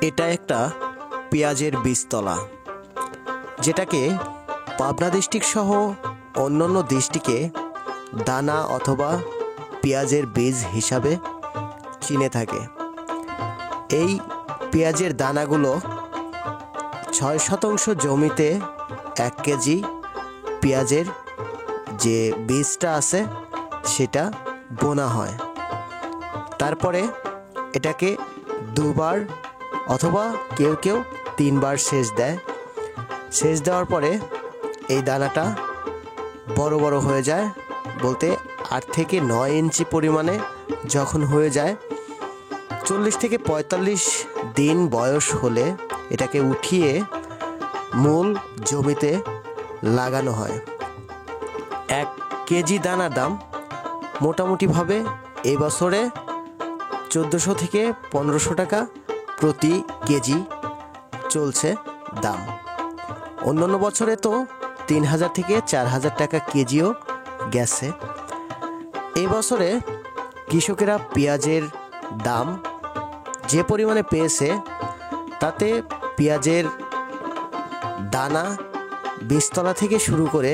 এটা একটা পেঁয়াজের বীজতলা, যেটাকে পাবনা ডিস্ট্রিক্ট সহ অন্যান্য ডিস্ট্রিক্টে দানা অথবা পেঁয়াজের বীজ হিসাবে চিনে থাকে। এই পেঁয়াজের দানাগুলো 6% জমিতে 1 কেজি পেঁয়াজের যে বীজটা আছে সেটা বোনা হয়। তারপরে এটাকে 2 বার অথবা কেউ কেউ 3 বার সেচ দেয়। সেচ দেওয়ার পরে এই দানাটা বড় বড় হয়ে যায়, বলতে 8 থেকে 9 ইঞ্চি পরিমাণে যখন হয়ে যায়, 40 থেকে 45 দিন বয়স হলে এটাকে উঠিয়ে মূল জমিতে লাগানো হয়। 1 কেজি দানার দাম মোটামুটিভাবে এই বছরে 1400 থেকে 1500 টাকা প্রতি কেজি চলছে দাম। অন্যান্য বছরে তো 3000 থেকে 4000 টাকা কেজিও গেছে। এই বছরে কৃষকেরা পেঁয়াজের দাম যে পরিমাণে পেয়েছে, তাতে পেঁয়াজের দানা বীজতলা থেকে শুরু করে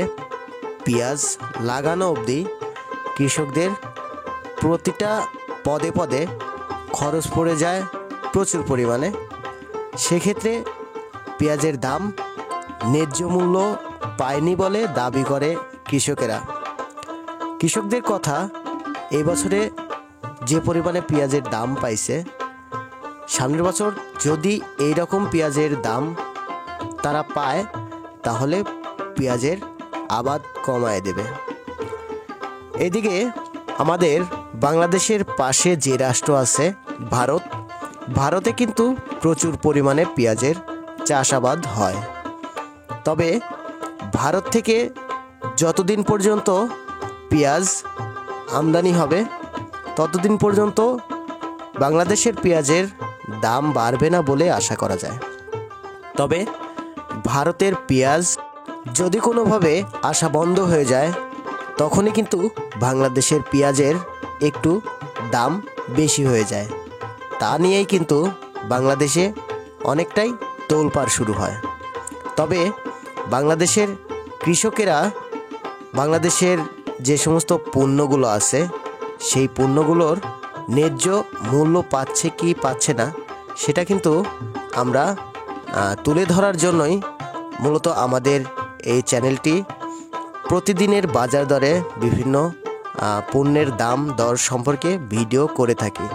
পেঁয়াজ লাগানো অবধি কৃষকদের প্রতিটা পদে পদে খরচ পড়ে যায় প্রচুর পরিমাণে। সেক্ষেত্রে পেঁয়াজের দাম ন্যায্য মূল্য পায়নি বলে দাবি করে কৃষকেরা। কৃষকদের কথা, এই বছরে যে পরিমাণে পেঁয়াজের দাম পাইছে, সামনের বছর যদি এই রকম পেঁয়াজের দাম তারা পায়, তাহলে পেঁয়াজের আবাদ কমায় দেবে। এদিকে আমাদের বাংলাদেশের পাশে যে রাষ্ট্র আছে ভারতে কিন্তু প্রচুর পরিমাণে পেঁয়াজের চাষাবাদ হয়। তবে ভারত থেকে যতদিন পর্যন্ত পেঁয়াজ আমদানি হবে, ততদিন পর্যন্ত বাংলাদেশের পেঁয়াজের দাম বাড়বে না বলে আশা করা যায়। তবে ভারতের পেঁয়াজ যদি কোনোভাবে আসা বন্ধ হয়ে যায়, তখনই কিন্তু বাংলাদেশের পেঁয়াজের একটু দাম বেশি হয়ে যায়। তা নিয়েই কিন্তু বাংলাদেশে অনেকটাই তোলপাড় শুরু হয়। তবে বাংলাদেশের কৃষকেরা বাংলাদেশের যে সমস্ত পণ্যগুলো আছে, সেই পণ্যগুলোর ন্যায্য মূল্য পাচ্ছে কি পাচ্ছে না, সেটা কিন্তু আমরা তুলে ধরার জন্যই মূলত আমাদের এই চ্যানেলটি প্রতিদিনের বাজার দরে বিভিন্ন পণ্যের দাম দর সম্পর্কে ভিডিও করে থাকি।